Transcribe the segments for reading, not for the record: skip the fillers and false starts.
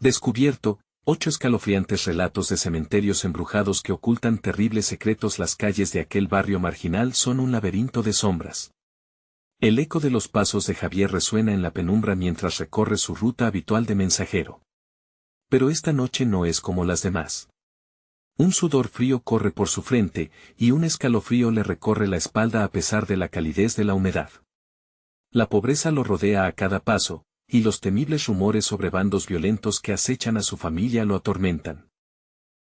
Descubierto, 8 escalofriantes relatos de cementerios embrujados que ocultan terribles secretos. Las calles de aquel barrio marginal son un laberinto de sombras. El eco de los pasos de Javier resuena en la penumbra mientras recorre su ruta habitual de mensajero. Pero esta noche no es como las demás. Un sudor frío corre por su frente, y un escalofrío le recorre la espalda a pesar de la calidez de la humedad. La pobreza lo rodea a cada paso, y los temibles rumores sobre bandos violentos que acechan a su familia lo atormentan.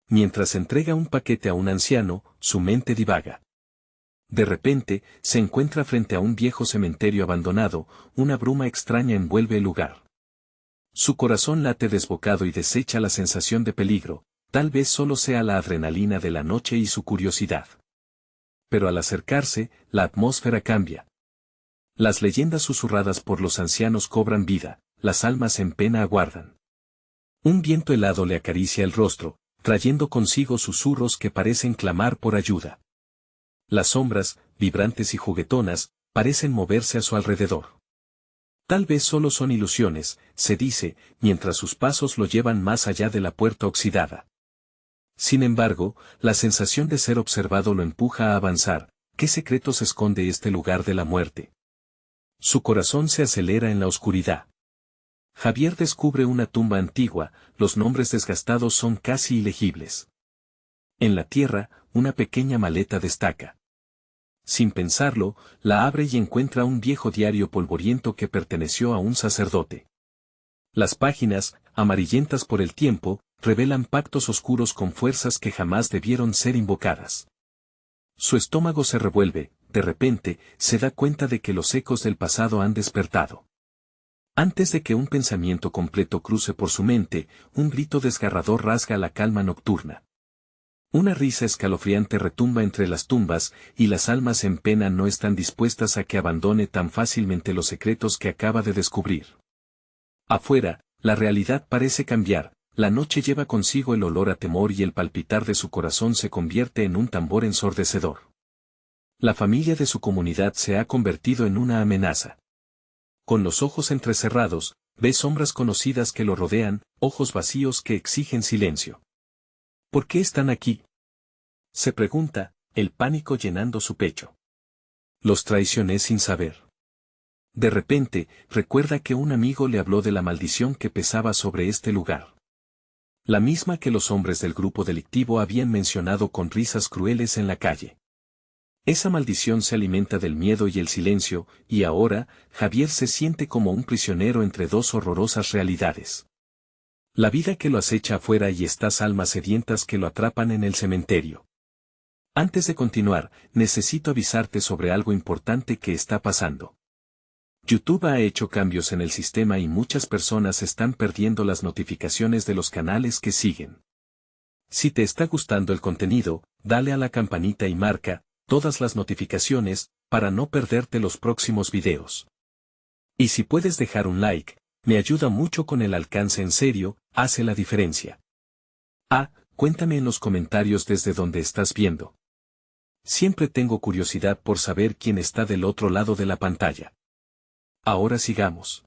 Mientras entrega un paquete a un anciano, su mente divaga. De repente, se encuentra frente a un viejo cementerio abandonado, una bruma extraña envuelve el lugar. Su corazón late desbocado y desecha la sensación de peligro, tal vez solo sea la adrenalina de la noche y su curiosidad. Pero al acercarse, la atmósfera cambia. Las leyendas susurradas por los ancianos cobran vida, las almas en pena aguardan. Un viento helado le acaricia el rostro, trayendo consigo susurros que parecen clamar por ayuda. Las sombras, vibrantes y juguetonas, parecen moverse a su alrededor. Tal vez solo son ilusiones, se dice, mientras sus pasos lo llevan más allá de la puerta oxidada. Sin embargo, la sensación de ser observado lo empuja a avanzar. ¿Qué secretos esconde este lugar de la muerte? Su corazón se acelera en la oscuridad. Javier descubre una tumba antigua, los nombres desgastados son casi ilegibles. En la tierra, una pequeña maleta destaca. Sin pensarlo, la abre y encuentra un viejo diario polvoriento que perteneció a un sacerdote. Las páginas, amarillentas por el tiempo, revelan pactos oscuros con fuerzas que jamás debieron ser invocadas. Su estómago se revuelve, de repente, se da cuenta de que los ecos del pasado han despertado. Antes de que un pensamiento completo cruce por su mente, un grito desgarrador rasga la calma nocturna. Una risa escalofriante retumba entre las tumbas, y las almas en pena no están dispuestas a que abandone tan fácilmente los secretos que acaba de descubrir. Afuera, la realidad parece cambiar, la noche lleva consigo el olor a temor y el palpitar de su corazón se convierte en un tambor ensordecedor. La familia de su comunidad se ha convertido en una amenaza. Con los ojos entrecerrados, ve sombras conocidas que lo rodean, ojos vacíos que exigen silencio. ¿Por qué están aquí? Se pregunta, el pánico llenando su pecho. Los traicioné sin saber. De repente, recuerda que un amigo le habló de la maldición que pesaba sobre este lugar. La misma que los hombres del grupo delictivo habían mencionado con risas crueles en la calle. Esa maldición se alimenta del miedo y el silencio, y ahora, Javier se siente como un prisionero entre dos horrorosas realidades. La vida que lo acecha afuera y estas almas sedientas que lo atrapan en el cementerio. Antes de continuar, necesito avisarte sobre algo importante que está pasando. YouTube ha hecho cambios en el sistema y muchas personas están perdiendo las notificaciones de los canales que siguen. Si te está gustando el contenido, dale a la campanita y marca todas las notificaciones para no perderte los próximos videos. Y si puedes dejar un like, me ayuda mucho con el alcance en serio, hace la diferencia. Cuéntame en los comentarios desde donde estás viendo. Siempre tengo curiosidad por saber quién está del otro lado de la pantalla. Ahora sigamos.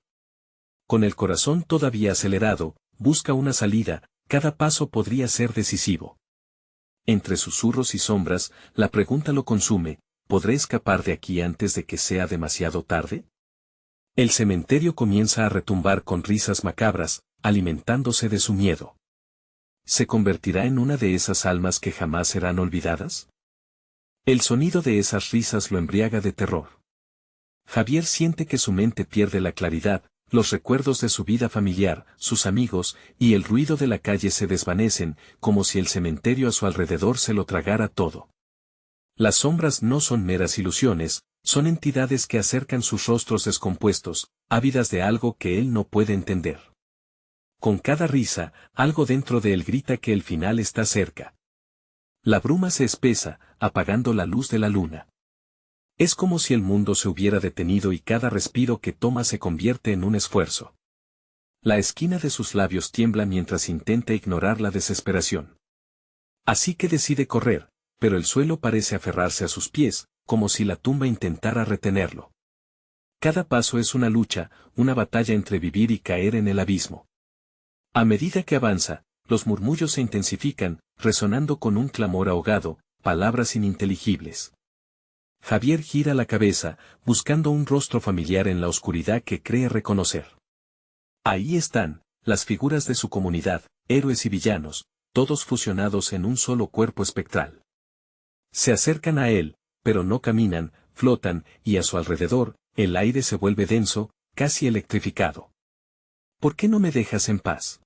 Con el corazón todavía acelerado, busca una salida, cada paso podría ser decisivo. Entre susurros y sombras, la pregunta lo consume, ¿podré escapar de aquí antes de que sea demasiado tarde? El cementerio comienza a retumbar con risas macabras, alimentándose de su miedo. ¿Se convertirá en una de esas almas que jamás serán olvidadas? El sonido de esas risas lo embriaga de terror. Javier siente que su mente pierde la claridad, los recuerdos de su vida familiar, sus amigos, y el ruido de la calle se desvanecen, como si el cementerio a su alrededor se lo tragara todo. Las sombras no son meras ilusiones, son entidades que acercan sus rostros descompuestos, ávidas de algo que él no puede entender. Con cada risa, algo dentro de él grita que el final está cerca. La bruma se espesa, apagando la luz de la luna. Es como si el mundo se hubiera detenido y cada respiro que toma se convierte en un esfuerzo. La esquina de sus labios tiembla mientras intenta ignorar la desesperación. Así que decide correr, pero el suelo parece aferrarse a sus pies, como si la tumba intentara retenerlo. Cada paso es una lucha, una batalla entre vivir y caer en el abismo. A medida que avanza, los murmullos se intensifican, resonando con un clamor ahogado, palabras ininteligibles. Javier gira la cabeza, buscando un rostro familiar en la oscuridad que cree reconocer. Ahí están, las figuras de su comunidad, héroes y villanos, todos fusionados en un solo cuerpo espectral. Se acercan a él, pero no caminan, flotan, y a su alrededor, el aire se vuelve denso, casi electrificado. ¿Por qué no me dejas en paz?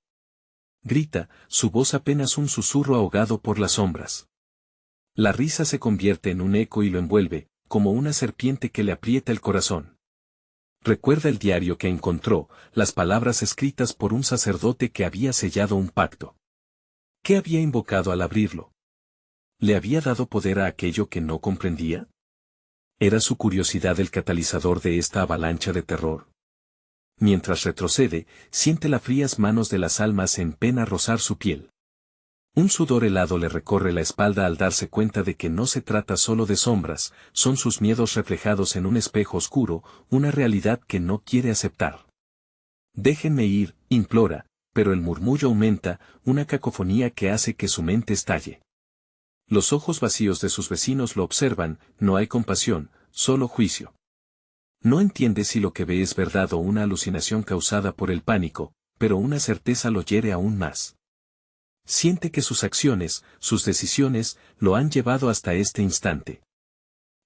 Grita, su voz apenas un susurro ahogado por las sombras. La risa se convierte en un eco y lo envuelve, como una serpiente que le aprieta el corazón. Recuerda el diario que encontró, las palabras escritas por un sacerdote que había sellado un pacto. ¿Qué había invocado al abrirlo? ¿Le había dado poder a aquello que no comprendía? ¿Era su curiosidad el catalizador de esta avalancha de terror? Mientras retrocede, siente las frías manos de las almas en pena rozar su piel. Un sudor helado le recorre la espalda al darse cuenta de que no se trata solo de sombras, son sus miedos reflejados en un espejo oscuro, una realidad que no quiere aceptar. Déjenme ir, implora, pero el murmullo aumenta, una cacofonía que hace que su mente estalle. Los ojos vacíos de sus vecinos lo observan, no hay compasión, solo juicio. No entiende si lo que ve es verdad o una alucinación causada por el pánico, pero una certeza lo hiere aún más. Siente que sus acciones, sus decisiones, lo han llevado hasta este instante.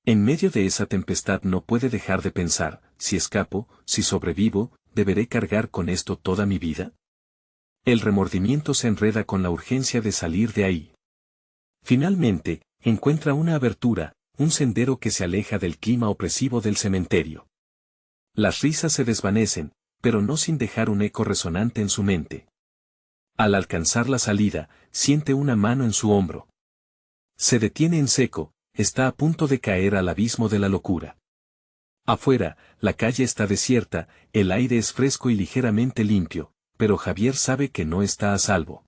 En medio de esa tempestad no puede dejar de pensar, si escapo, si sobrevivo, ¿deberé cargar con esto toda mi vida? El remordimiento se enreda con la urgencia de salir de ahí. Finalmente, encuentra una abertura, un sendero que se aleja del clima opresivo del cementerio. Las risas se desvanecen, pero no sin dejar un eco resonante en su mente. Al alcanzar la salida, siente una mano en su hombro. Se detiene en seco, está a punto de caer al abismo de la locura. Afuera, la calle está desierta, el aire es fresco y ligeramente limpio, pero Javier sabe que no está a salvo.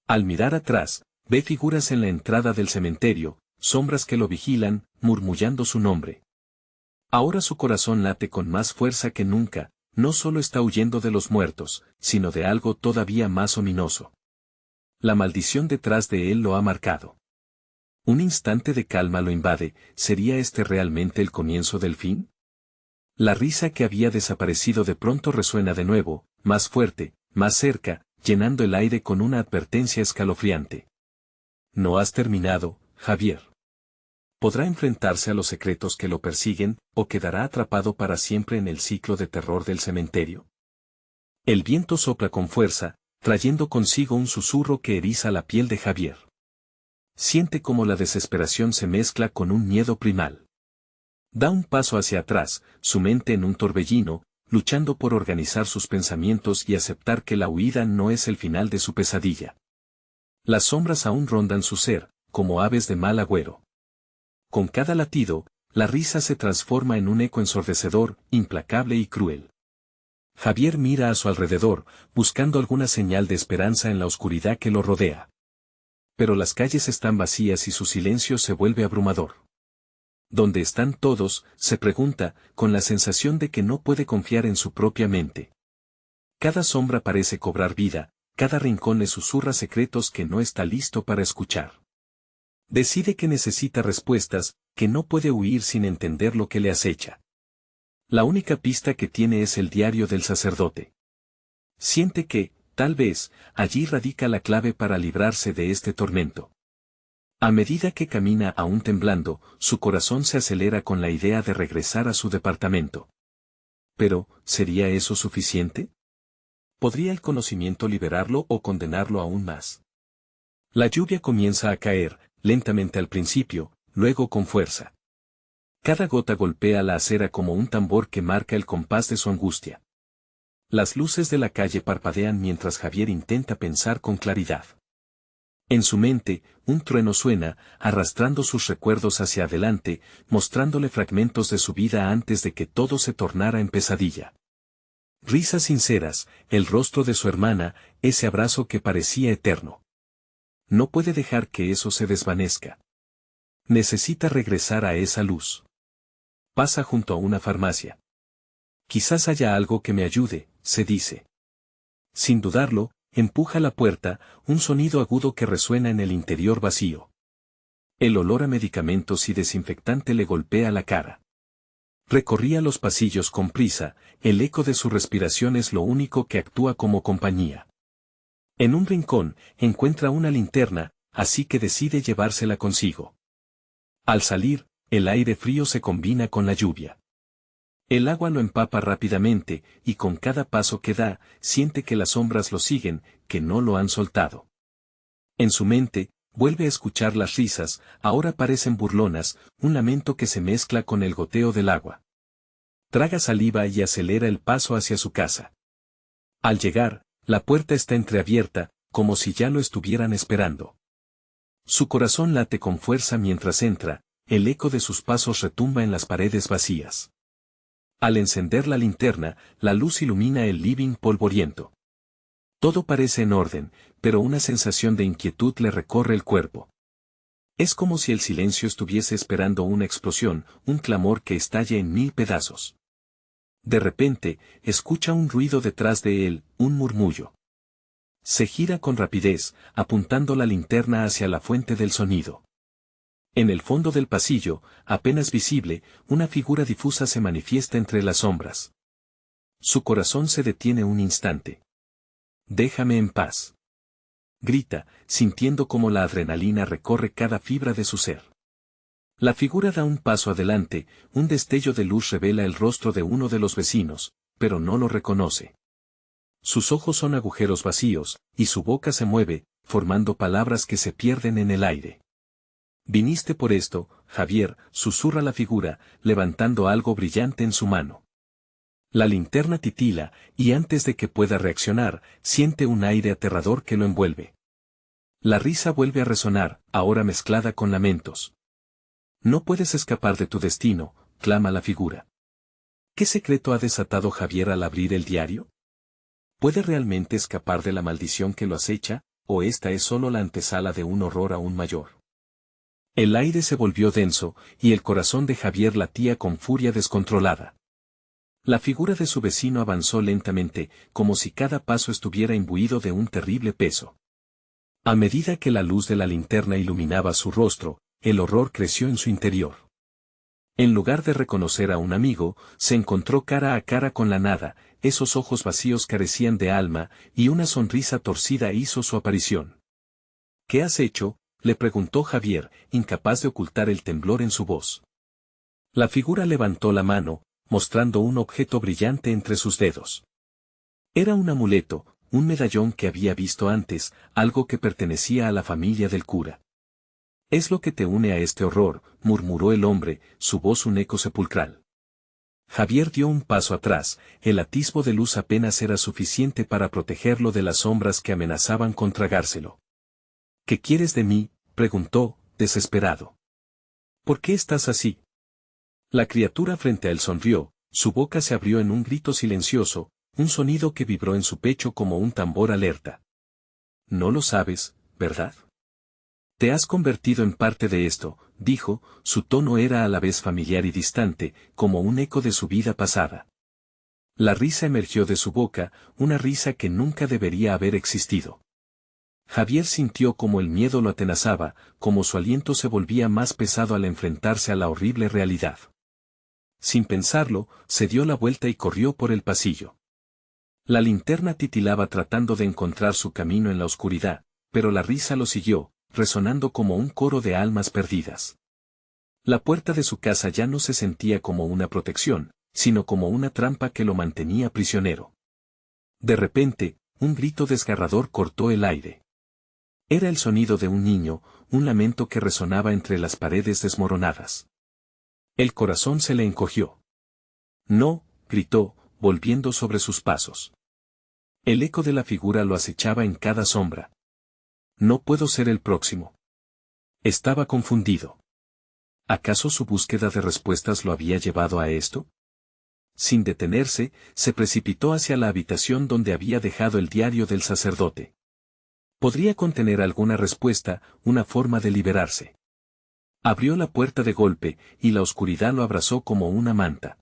Al mirar atrás, ve figuras en la entrada del cementerio, sombras que lo vigilan, murmullando su nombre. Ahora su corazón late con más fuerza que nunca, no solo está huyendo de los muertos, sino de algo todavía más ominoso. La maldición detrás de él lo ha marcado. Un instante de calma lo invade, ¿sería este realmente el comienzo del fin? La risa que había desaparecido de pronto resuena de nuevo, más fuerte, más cerca, llenando el aire con una advertencia escalofriante. No has terminado, Javier. ¿Podrá enfrentarse a los secretos que lo persiguen, o quedará atrapado para siempre en el ciclo de terror del cementerio? El viento sopla con fuerza, trayendo consigo un susurro que eriza la piel de Javier. Siente como la desesperación se mezcla con un miedo primal. Da un paso hacia atrás, su mente en un torbellino, luchando por organizar sus pensamientos y aceptar que la huida no es el final de su pesadilla. Las sombras aún rondan su ser, como aves de mal agüero. Con cada latido, la risa se transforma en un eco ensordecedor, implacable y cruel. Javier mira a su alrededor, buscando alguna señal de esperanza en la oscuridad que lo rodea. Pero las calles están vacías y su silencio se vuelve abrumador. ¿Dónde están todos?, se pregunta, con la sensación de que no puede confiar en su propia mente. Cada sombra parece cobrar vida, cada rincón le susurra secretos que no está listo para escuchar. Decide que necesita respuestas, que no puede huir sin entender lo que le acecha. La única pista que tiene es el diario del sacerdote. Siente que, tal vez, allí radica la clave para librarse de este tormento. A medida que camina aún temblando, su corazón se acelera con la idea de regresar a su departamento. Pero, ¿sería eso suficiente? ¿Podría el conocimiento liberarlo o condenarlo aún más? La lluvia comienza a caer, lentamente al principio, luego con fuerza. Cada gota golpea la acera como un tambor que marca el compás de su angustia. Las luces de la calle parpadean mientras Javier intenta pensar con claridad. En su mente, un trueno suena, arrastrando sus recuerdos hacia adelante, mostrándole fragmentos de su vida antes de que todo se tornara en pesadilla. Risas sinceras, el rostro de su hermana, ese abrazo que parecía eterno. No puede dejar que eso se desvanezca. Necesita regresar a esa luz. Pasa junto a una farmacia. Quizás haya algo que me ayude, se dice. Sin dudarlo, Empuja la puerta, un sonido agudo que resuena en el interior vacío. El olor a medicamentos y desinfectante le golpea la cara. Recorría los pasillos con prisa, el eco de su respiración es lo único que actúa como compañía. En un rincón, encuentra una linterna, así que decide llevársela consigo. Al salir, el aire frío se combina con la lluvia. El agua lo empapa rápidamente, y con cada paso que da, siente que las sombras lo siguen, que no lo han soltado. En su mente, vuelve a escuchar las risas, ahora parecen burlonas, un lamento que se mezcla con el goteo del agua. Traga saliva y acelera el paso hacia su casa. Al llegar, la puerta está entreabierta, como si ya lo estuvieran esperando. Su corazón late con fuerza mientras entra, el eco de sus pasos retumba en las paredes vacías. Al encender la linterna, la luz ilumina el living polvoriento. Todo parece en orden, pero una sensación de inquietud le recorre el cuerpo. Es como si el silencio estuviese esperando una explosión, un clamor que estalle en 1000 pedazos. De repente, escucha un ruido detrás de él, un murmullo. Se gira con rapidez, apuntando la linterna hacia la fuente del sonido. En el fondo del pasillo, apenas visible, una figura difusa se manifiesta entre las sombras. Su corazón se detiene un instante. «Déjame en paz», grita, sintiendo como la adrenalina recorre cada fibra de su ser. La figura da un paso adelante, un destello de luz revela el rostro de uno de los vecinos, pero no lo reconoce. Sus ojos son agujeros vacíos, y su boca se mueve, formando palabras que se pierden en el aire. «Viniste por esto, Javier», susurra la figura, levantando algo brillante en su mano. La linterna titila, y antes de que pueda reaccionar, siente un aire aterrador que lo envuelve. La risa vuelve a resonar, ahora mezclada con lamentos. «No puedes escapar de tu destino», clama la figura. ¿Qué secreto ha desatado Javier al abrir el diario? ¿Puede realmente escapar de la maldición que lo acecha, o esta es solo la antesala de un horror aún mayor? El aire se volvió denso, y el corazón de Javier latía con furia descontrolada. La figura de su vecino avanzó lentamente, como si cada paso estuviera imbuido de un terrible peso. A medida que la luz de la linterna iluminaba su rostro, el horror creció en su interior. En lugar de reconocer a un amigo, se encontró cara a cara con la nada, esos ojos vacíos carecían de alma, y una sonrisa torcida hizo su aparición. «¿Qué has hecho?», le preguntó Javier, incapaz de ocultar el temblor en su voz. La figura levantó la mano, mostrando un objeto brillante entre sus dedos. Era un amuleto, un medallón que había visto antes, algo que pertenecía a la familia del cura. «Es lo que te une a este horror», murmuró el hombre, su voz un eco sepulcral. Javier dio un paso atrás, el atisbo de luz apenas era suficiente para protegerlo de las sombras que amenazaban con tragárselo. «¿Qué quieres de mí?», preguntó, desesperado. «¿Por qué estás así?». La criatura frente a él sonrió, su boca se abrió en un grito silencioso, un sonido que vibró en su pecho como un tambor alerta. «No lo sabes, ¿verdad? Te has convertido en parte de esto», dijo, su tono era a la vez familiar y distante, como un eco de su vida pasada. La risa emergió de su boca, una risa que nunca debería haber existido. Javier sintió como el miedo lo atenazaba, como su aliento se volvía más pesado al enfrentarse a la horrible realidad. Sin pensarlo, se dio la vuelta y corrió por el pasillo. La linterna titilaba tratando de encontrar su camino en la oscuridad, pero la risa lo siguió, resonando como un coro de almas perdidas. La puerta de su casa ya no se sentía como una protección, sino como una trampa que lo mantenía prisionero. De repente, un grito desgarrador cortó el aire. Era el sonido de un niño, un lamento que resonaba entre las paredes desmoronadas. El corazón se le encogió. «No», gritó, volviendo sobre sus pasos. El eco de la figura lo acechaba en cada sombra. «No puedo ser el próximo». Estaba confundido. ¿Acaso su búsqueda de respuestas lo había llevado a esto? Sin detenerse, se precipitó hacia la habitación donde había dejado el diario del sacerdote. Podría contener alguna respuesta, una forma de liberarse. Abrió la puerta de golpe, y la oscuridad lo abrazó como una manta.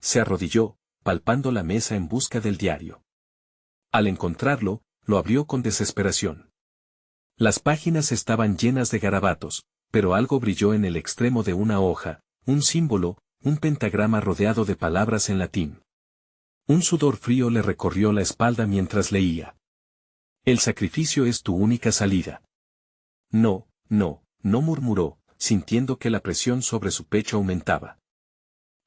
Se arrodilló, palpando la mesa en busca del diario. Al encontrarlo, lo abrió con desesperación. Las páginas estaban llenas de garabatos, pero algo brilló en el extremo de una hoja, un símbolo, un pentagrama rodeado de palabras en latín. Un sudor frío le recorrió la espalda mientras leía. El sacrificio es tu única salida. No, no, no murmuró, sintiendo que la presión sobre su pecho aumentaba.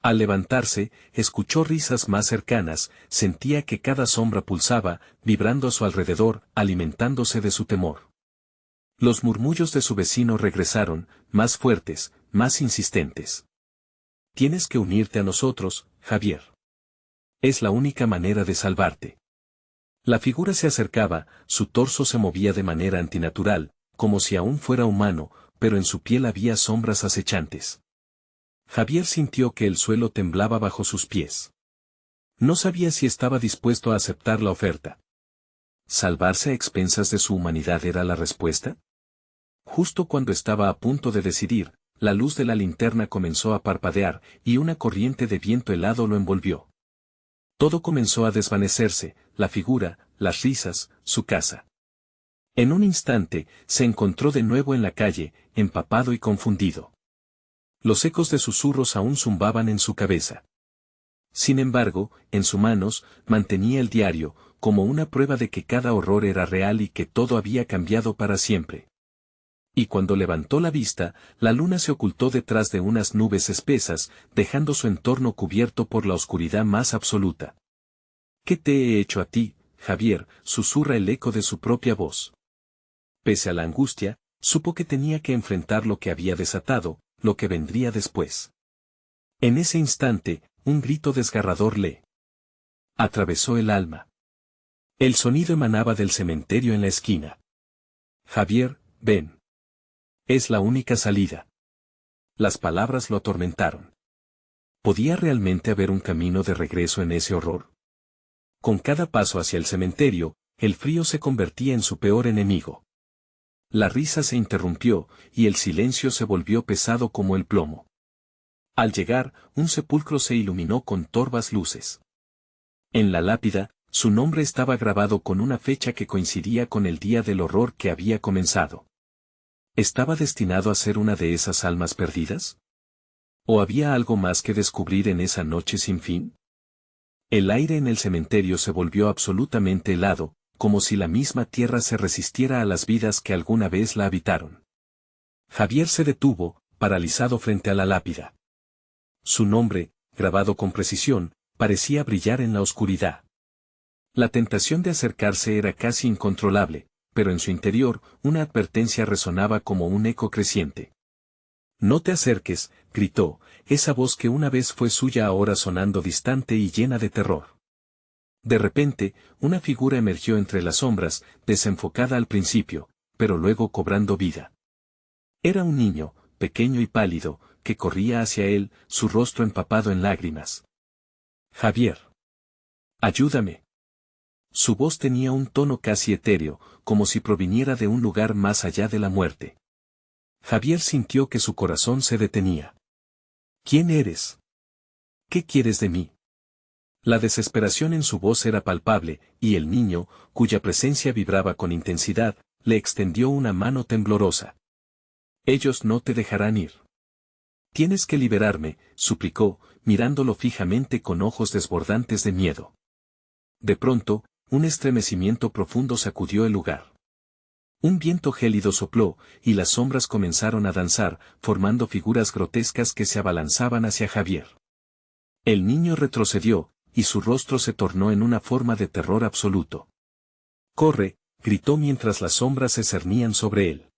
Al levantarse, escuchó risas más cercanas, sentía que cada sombra pulsaba, vibrando a su alrededor, alimentándose de su temor. Los murmullos de su vecino regresaron, más fuertes, más insistentes. Tienes que unirte a nosotros, Javier. Es la única manera de salvarte. La figura se acercaba, su torso se movía de manera antinatural, como si aún fuera humano, pero en su piel había sombras acechantes. Javier sintió que el suelo temblaba bajo sus pies. No sabía si estaba dispuesto a aceptar la oferta. ¿Salvarse a expensas de su humanidad era la respuesta? Justo cuando estaba a punto de decidir, la luz de la linterna comenzó a parpadear, y una corriente de viento helado lo envolvió. Todo comenzó a desvanecerse, la figura, las risas, su casa. En un instante, se encontró de nuevo en la calle, empapado y confundido. Los ecos de susurros aún zumbaban en su cabeza. Sin embargo, en sus manos, mantenía el diario, como una prueba de que cada horror era real y que todo había cambiado para siempre. Y cuando levantó la vista, la luna se ocultó detrás de unas nubes espesas, dejando su entorno cubierto por la oscuridad más absoluta. ¿Qué te he hecho a ti, Javier?, susurra el eco de su propia voz. Pese a la angustia, supo que tenía que enfrentar lo que había desatado, lo que vendría después. En ese instante, un grito desgarrador le atravesó el alma. El sonido emanaba del cementerio en la esquina. Javier, ven. Es la única salida. Las palabras lo atormentaron. ¿Podía realmente haber un camino de regreso en ese horror? Con cada paso hacia el cementerio, el frío se convertía en su peor enemigo. La risa se interrumpió, y el silencio se volvió pesado como el plomo. Al llegar, un sepulcro se iluminó con torvas luces. En la lápida, su nombre estaba grabado con una fecha que coincidía con el día del horror que había comenzado. ¿Estaba destinado a ser una de esas almas perdidas? ¿O había algo más que descubrir en esa noche sin fin? El aire en el cementerio se volvió absolutamente helado, como si la misma tierra se resistiera a las vidas que alguna vez la habitaron. Javier se detuvo, paralizado frente a la lápida. Su nombre, grabado con precisión, parecía brillar en la oscuridad. La tentación de acercarse era casi incontrolable, pero en su interior, una advertencia resonaba como un eco creciente. No te acerques, gritó, esa voz que una vez fue suya ahora sonando distante y llena de terror. De repente, una figura emergió entre las sombras, desenfocada al principio, pero luego cobrando vida. Era un niño, pequeño y pálido, que corría hacia él, su rostro empapado en lágrimas. Javier. Ayúdame. Su voz tenía un tono casi etéreo, como si proviniera de un lugar más allá de la muerte. Javier sintió que su corazón se detenía. ¿Quién eres? ¿Qué quieres de mí? La desesperación en su voz era palpable, y el niño, cuya presencia vibraba con intensidad, le extendió una mano temblorosa. Ellos no te dejarán ir. Tienes que liberarme, suplicó, mirándolo fijamente con ojos desbordantes de miedo. De pronto, un estremecimiento profundo sacudió el lugar. Un viento gélido sopló, y las sombras comenzaron a danzar, formando figuras grotescas que se abalanzaban hacia Javier. El niño retrocedió, y su rostro se tornó en una forma de terror absoluto. ¡Corre!, gritó mientras las sombras se cernían sobre él.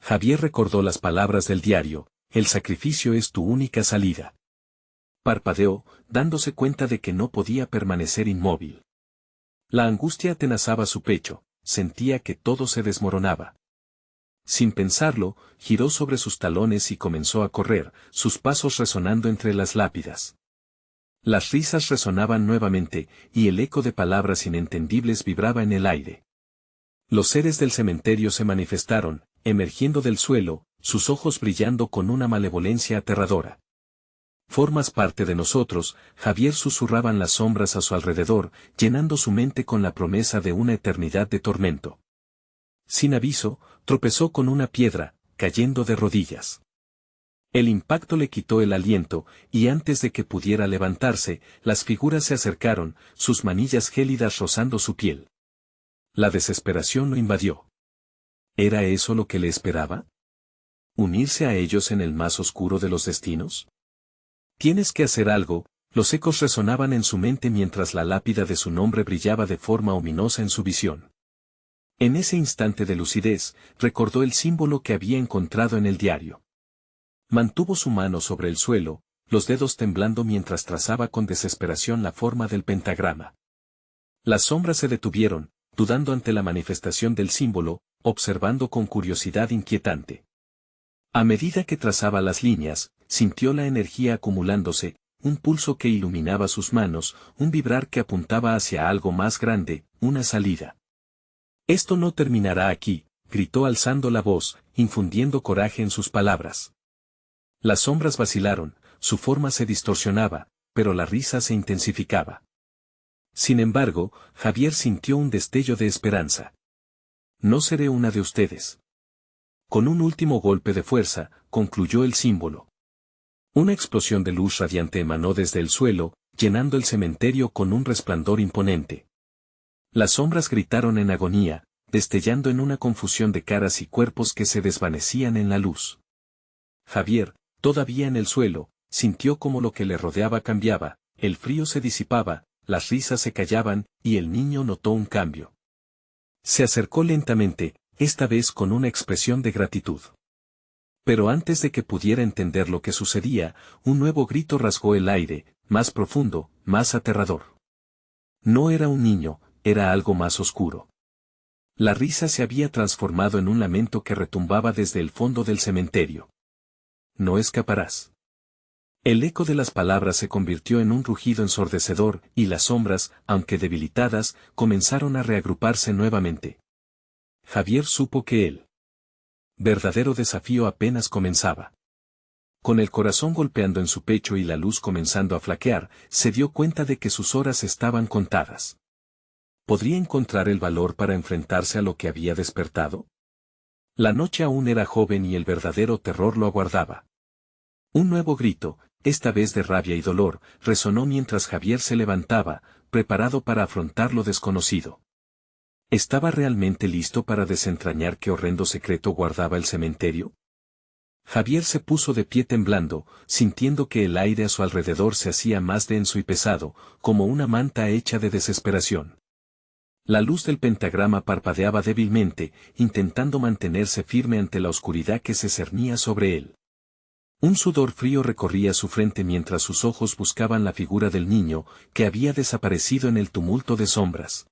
Javier recordó las palabras del diario, el sacrificio es tu única salida. Parpadeó, dándose cuenta de que no podía permanecer inmóvil. La angustia atenazaba su pecho, sentía que todo se desmoronaba. Sin pensarlo, giró sobre sus talones y comenzó a correr, sus pasos resonando entre las lápidas. Las risas resonaban nuevamente, y el eco de palabras inentendibles vibraba en el aire. Los seres del cementerio se manifestaron, emergiendo del suelo, sus ojos brillando con una malevolencia aterradora. Formas parte de nosotros, Javier, susurraban las sombras a su alrededor, llenando su mente con la promesa de una eternidad de tormento. Sin aviso, tropezó con una piedra, cayendo de rodillas. El impacto le quitó el aliento, y antes de que pudiera levantarse, las figuras se acercaron, sus manillas gélidas rozando su piel. La desesperación lo invadió. ¿Era eso lo que le esperaba? ¿Unirse a ellos en el más oscuro de los destinos? Tienes que hacer algo. Los ecos resonaban en su mente mientras la lápida de su nombre brillaba de forma ominosa en su visión. En ese instante de lucidez, recordó el símbolo que había encontrado en el diario. Mantuvo su mano sobre el suelo, los dedos temblando mientras trazaba con desesperación la forma del pentagrama. Las sombras se detuvieron, dudando ante la manifestación del símbolo, observando con curiosidad inquietante. A medida que trazaba las líneas, sintió la energía acumulándose, un pulso que iluminaba sus manos, un vibrar que apuntaba hacia algo más grande, una salida. «Esto no terminará aquí», gritó alzando la voz, infundiendo coraje en sus palabras. Las sombras vacilaron, su forma se distorsionaba, pero la risa se intensificaba. Sin embargo, Javier sintió un destello de esperanza. «No seré una de ustedes». Con un último golpe de fuerza, concluyó el símbolo. Una explosión de luz radiante emanó desde el suelo, llenando el cementerio con un resplandor imponente. Las sombras gritaron en agonía, destellando en una confusión de caras y cuerpos que se desvanecían en la luz. Javier, todavía en el suelo, sintió como lo que le rodeaba cambiaba, el frío se disipaba, las risas se callaban, y el niño notó un cambio. Se acercó lentamente, esta vez con una expresión de gratitud. Pero antes de que pudiera entender lo que sucedía, un nuevo grito rasgó el aire, más profundo, más aterrador. No era un niño, era algo más oscuro. La risa se había transformado en un lamento que retumbaba desde el fondo del cementerio. «No escaparás». El eco de las palabras se convirtió en un rugido ensordecedor, y las sombras, aunque debilitadas, comenzaron a reagruparse nuevamente. Javier supo que el verdadero desafío apenas comenzaba. Con el corazón golpeando en su pecho y la luz comenzando a flaquear, se dio cuenta de que sus horas estaban contadas. ¿Podría encontrar el valor para enfrentarse a lo que había despertado? La noche aún era joven y el verdadero terror lo aguardaba. Un nuevo grito, esta vez de rabia y dolor, resonó mientras Javier se levantaba, preparado para afrontar lo desconocido. ¿Estaba realmente listo para desentrañar qué horrendo secreto guardaba el cementerio? Javier se puso de pie temblando, sintiendo que el aire a su alrededor se hacía más denso y pesado, como una manta hecha de desesperación. La luz del pentagrama parpadeaba débilmente, intentando mantenerse firme ante la oscuridad que se cernía sobre él. Un sudor frío recorría su frente mientras sus ojos buscaban la figura del niño, que había desaparecido en el tumulto de sombras.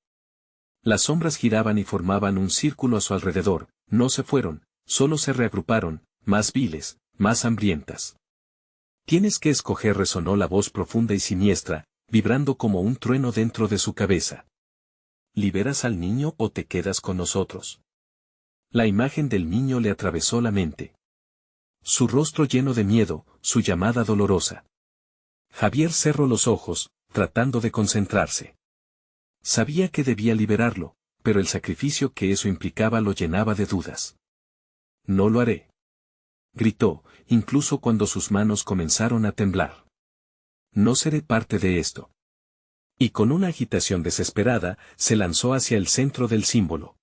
Las sombras giraban y formaban un círculo a su alrededor, no se fueron, solo se reagruparon, más viles, más hambrientas. «Tienes que escoger», resonó la voz profunda y siniestra, vibrando como un trueno dentro de su cabeza. «¿Liberas al niño o te quedas con nosotros?» La imagen del niño le atravesó la mente. Su rostro lleno de miedo, su llamada dolorosa. Javier cerró los ojos, tratando de concentrarse. Sabía que debía liberarlo, pero el sacrificio que eso implicaba lo llenaba de dudas. «No lo haré», gritó, incluso cuando sus manos comenzaron a temblar. «No seré parte de esto». Y con una agitación desesperada, se lanzó hacia el centro del símbolo.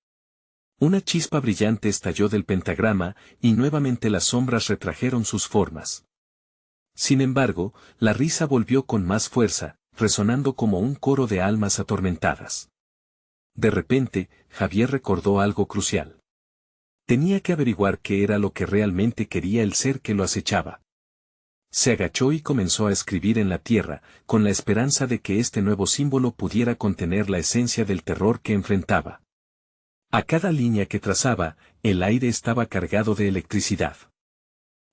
Una chispa brillante estalló del pentagrama, y nuevamente las sombras retrajeron sus formas. Sin embargo, la risa volvió con más fuerza, resonando como un coro de almas atormentadas. De repente, Javier recordó algo crucial. Tenía que averiguar qué era lo que realmente quería el ser que lo acechaba. Se agachó y comenzó a escribir en la tierra, con la esperanza de que este nuevo símbolo pudiera contener la esencia del terror que enfrentaba. A cada línea que trazaba, el aire estaba cargado de electricidad.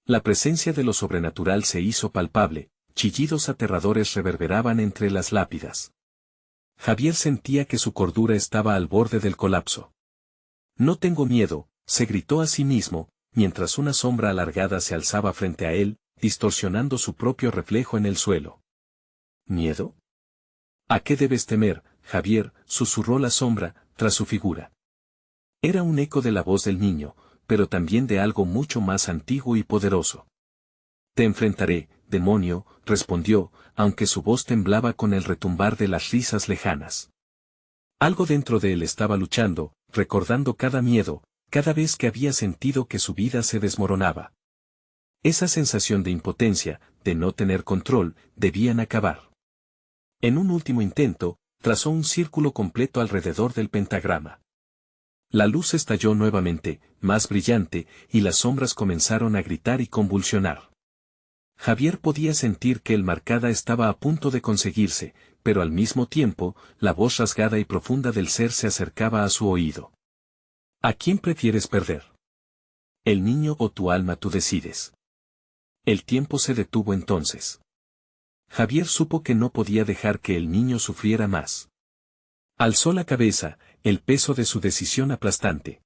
La presencia de lo sobrenatural se hizo palpable, chillidos aterradores reverberaban entre las lápidas. Javier sentía que su cordura estaba al borde del colapso. «No tengo miedo», se gritó a sí mismo, mientras una sombra alargada se alzaba frente a él, distorsionando su propio reflejo en el suelo. ¿Miedo? ¿A qué debes temer, Javier?, susurró la sombra, tras su figura. Era un eco de la voz del niño, pero también de algo mucho más antiguo y poderoso. Te enfrentaré, demonio, respondió, aunque su voz temblaba con el retumbar de las risas lejanas. Algo dentro de él estaba luchando, recordando cada miedo, cada vez que había sentido que su vida se desmoronaba. Esa sensación de impotencia, de no tener control, debían acabar. En un último intento, trazó un círculo completo alrededor del pentagrama. La luz estalló nuevamente, más brillante, y las sombras comenzaron a gritar y convulsionar. Javier podía sentir que el marcada estaba a punto de conseguirse, pero al mismo tiempo, la voz rasgada y profunda del ser se acercaba a su oído. ¿A quién prefieres perder? ¿El niño o tu alma? Tú decides. El tiempo se detuvo entonces. Javier supo que no podía dejar que el niño sufriera más. Alzó la cabeza, el peso de su decisión aplastante.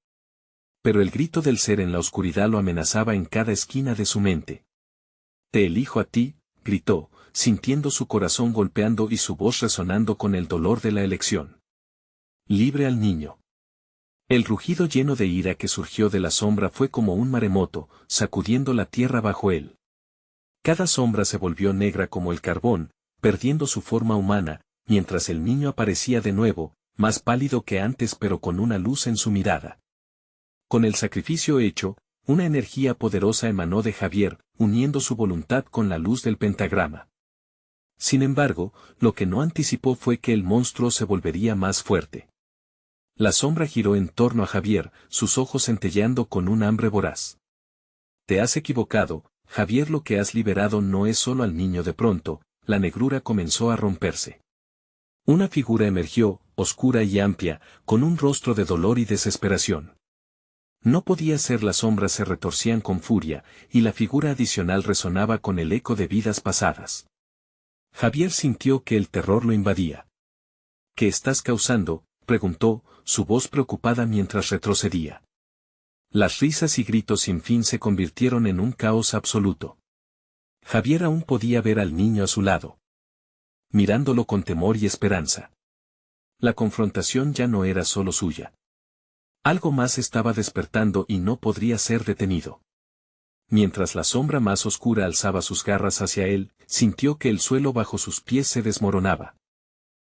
Pero el grito del ser en la oscuridad lo amenazaba en cada esquina de su mente. Te elijo a ti, gritó, sintiendo su corazón golpeando y su voz resonando con el dolor de la elección. Libre al niño. El rugido lleno de ira que surgió de la sombra fue como un maremoto, sacudiendo la tierra bajo él. Cada sombra se volvió negra como el carbón, perdiendo su forma humana, mientras el niño aparecía de nuevo, más pálido que antes pero con una luz en su mirada. Con el sacrificio hecho, una energía poderosa emanó de Javier, uniendo su voluntad con la luz del pentagrama. Sin embargo, lo que no anticipó fue que el monstruo se volvería más fuerte. La sombra giró en torno a Javier, sus ojos centelleando con un hambre voraz. Te has equivocado, Javier, lo que has liberado no es solo al niño. De pronto, la negrura comenzó a romperse. Una figura emergió, oscura y amplia, con un rostro de dolor y desesperación. No podía ser, las sombras se retorcían con furia, y la figura adicional resonaba con el eco de vidas pasadas. Javier sintió que el terror lo invadía. ¿Qué estás causando?, preguntó, su voz preocupada mientras retrocedía. Las risas y gritos sin fin se convirtieron en un caos absoluto. Javier aún podía ver al niño a su lado, mirándolo con temor y esperanza. La confrontación ya no era solo suya. Algo más estaba despertando y no podría ser detenido. Mientras la sombra más oscura alzaba sus garras hacia él, sintió que el suelo bajo sus pies se desmoronaba.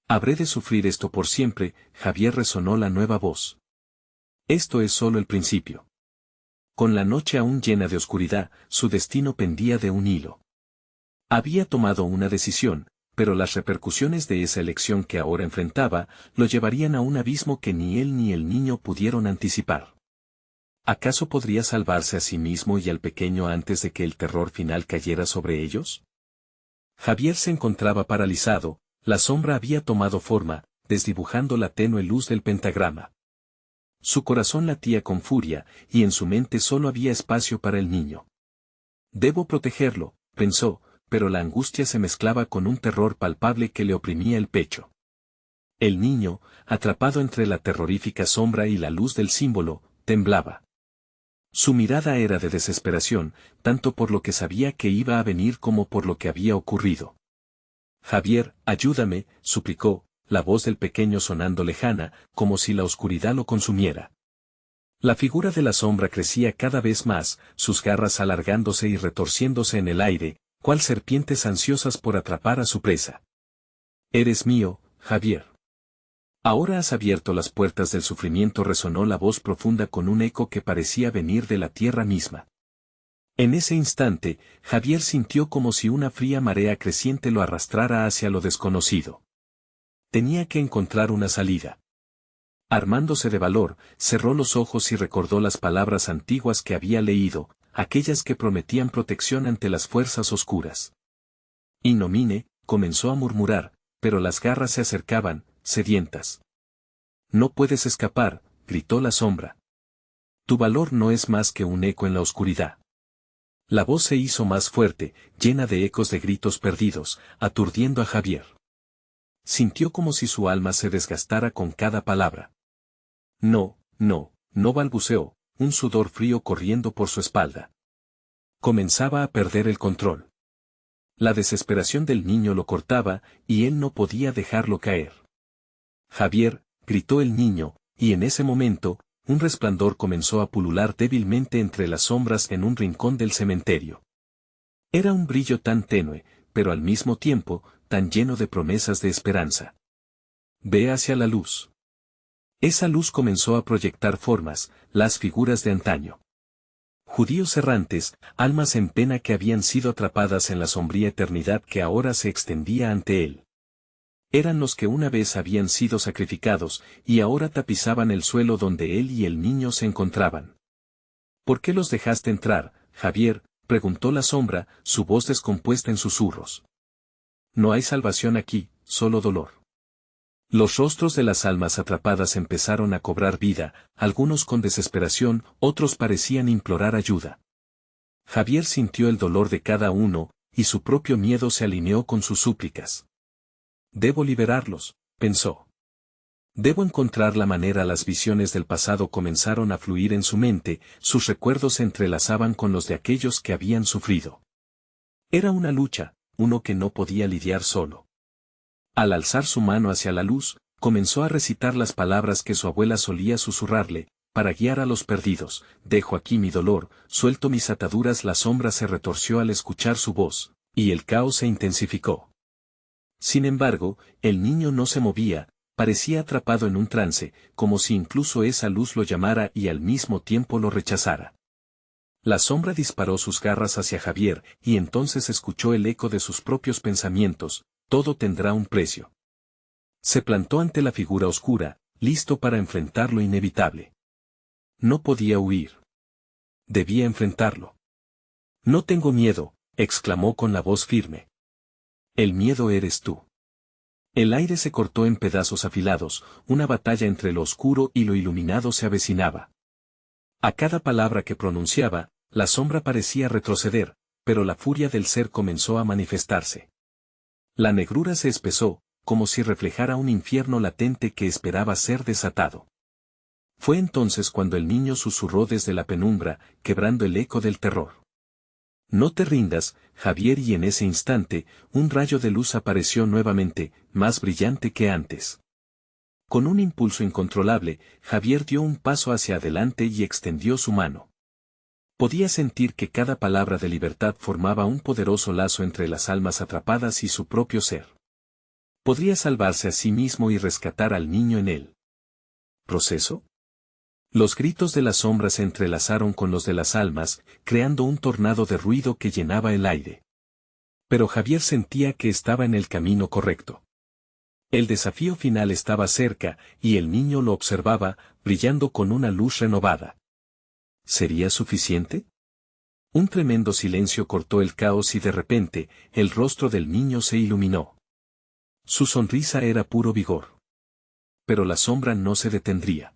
Habré de sufrir esto por siempre, Javier, resonó la nueva voz. Esto es solo el principio. Con la noche aún llena de oscuridad, su destino pendía de un hilo. Había tomado una decisión, pero las repercusiones de esa elección que ahora enfrentaba, lo llevarían a un abismo que ni él ni el niño pudieron anticipar. ¿Acaso podría salvarse a sí mismo y al pequeño antes de que el terror final cayera sobre ellos? Javier se encontraba paralizado, la sombra había tomado forma, desdibujando la tenue luz del pentagrama. Su corazón latía con furia, y en su mente solo había espacio para el niño. Debo protegerlo, pensó, pero la angustia se mezclaba con un terror palpable que le oprimía el pecho. El niño, atrapado entre la terrorífica sombra y la luz del símbolo, temblaba. Su mirada era de desesperación, tanto por lo que sabía que iba a venir como por lo que había ocurrido. Javier, ayúdame, suplicó, la voz del pequeño sonando lejana, como si la oscuridad lo consumiera. La figura de la sombra crecía cada vez más, sus garras alargándose y retorciéndose en el aire, cual serpientes ansiosas por atrapar a su presa. Eres mío, Javier. Ahora has abierto las puertas del sufrimiento, resonó la voz profunda con un eco que parecía venir de la tierra misma. En ese instante, Javier sintió como si una fría marea creciente lo arrastrara hacia lo desconocido. Tenía que encontrar una salida. Armándose de valor, cerró los ojos y recordó las palabras antiguas que había leído, aquellas que prometían protección ante las fuerzas oscuras. Innomine, comenzó a murmurar, pero las garras se acercaban, sedientas. No puedes escapar, gritó la sombra. Tu valor no es más que un eco en la oscuridad. La voz se hizo más fuerte, llena de ecos de gritos perdidos, aturdiendo a Javier. Sintió como si su alma se desgastara con cada palabra. No, no, no, balbuceó, un sudor frío corriendo por su espalda. Comenzaba a perder el control. La desesperación del niño lo cortaba, y él no podía dejarlo caer. Javier, gritó el niño, y en ese momento, un resplandor comenzó a pulular débilmente entre las sombras en un rincón del cementerio. Era un brillo tan tenue, pero al mismo tiempo, tan lleno de promesas de esperanza. Ve hacia la luz. Esa luz comenzó a proyectar formas, las figuras de antaño. Judíos errantes, almas en pena que habían sido atrapadas en la sombría eternidad que ahora se extendía ante él. Eran los que una vez habían sido sacrificados, y ahora tapizaban el suelo donde él y el niño se encontraban. ¿Por qué los dejaste entrar, Javier?, preguntó la sombra, su voz descompuesta en susurros. No hay salvación aquí, solo dolor. Los rostros de las almas atrapadas empezaron a cobrar vida, algunos con desesperación, otros parecían implorar ayuda. Javier sintió el dolor de cada uno, y su propio miedo se alineó con sus súplicas. Debo liberarlos, pensó. Debo encontrar la manera. Las visiones del pasado comenzaron a fluir en su mente, sus recuerdos se entrelazaban con los de aquellos que habían sufrido. Era una lucha, uno que no podía lidiar solo. Al alzar su mano hacia la luz, comenzó a recitar las palabras que su abuela solía susurrarle, para guiar a los perdidos. Dejo aquí mi dolor, suelto mis ataduras. La sombra se retorció al escuchar su voz, y el caos se intensificó. Sin embargo, el niño no se movía, parecía atrapado en un trance, como si incluso esa luz lo llamara y al mismo tiempo lo rechazara. La sombra disparó sus garras hacia Javier, y entonces escuchó el eco de sus propios pensamientos: todo tendrá un precio. Se plantó ante la figura oscura, listo para enfrentar lo inevitable. No podía huir. Debía enfrentarlo. No tengo miedo, exclamó con la voz firme. El miedo eres tú. El aire se cortó en pedazos afilados, una batalla entre lo oscuro y lo iluminado se avecinaba. A cada palabra que pronunciaba, la sombra parecía retroceder, pero la furia del ser comenzó a manifestarse. La negrura se espesó, como si reflejara un infierno latente que esperaba ser desatado. Fue entonces cuando el niño susurró desde la penumbra, quebrando el eco del terror. No te rindas, Javier, y en ese instante, un rayo de luz apareció nuevamente, más brillante que antes. Con un impulso incontrolable, Javier dio un paso hacia adelante y extendió su mano. Podía sentir que cada palabra de libertad formaba un poderoso lazo entre las almas atrapadas y su propio ser. Podría salvarse a sí mismo y rescatar al niño en él. ¿Proceso? Los gritos de las sombras se entrelazaron con los de las almas, creando un tornado de ruido que llenaba el aire. Pero Javier sentía que estaba en el camino correcto. El desafío final estaba cerca, y el niño lo observaba, brillando con una luz renovada. ¿Sería suficiente? Un tremendo silencio cortó el caos y de repente, el rostro del niño se iluminó. Su sonrisa era puro vigor. Pero la sombra no se detendría.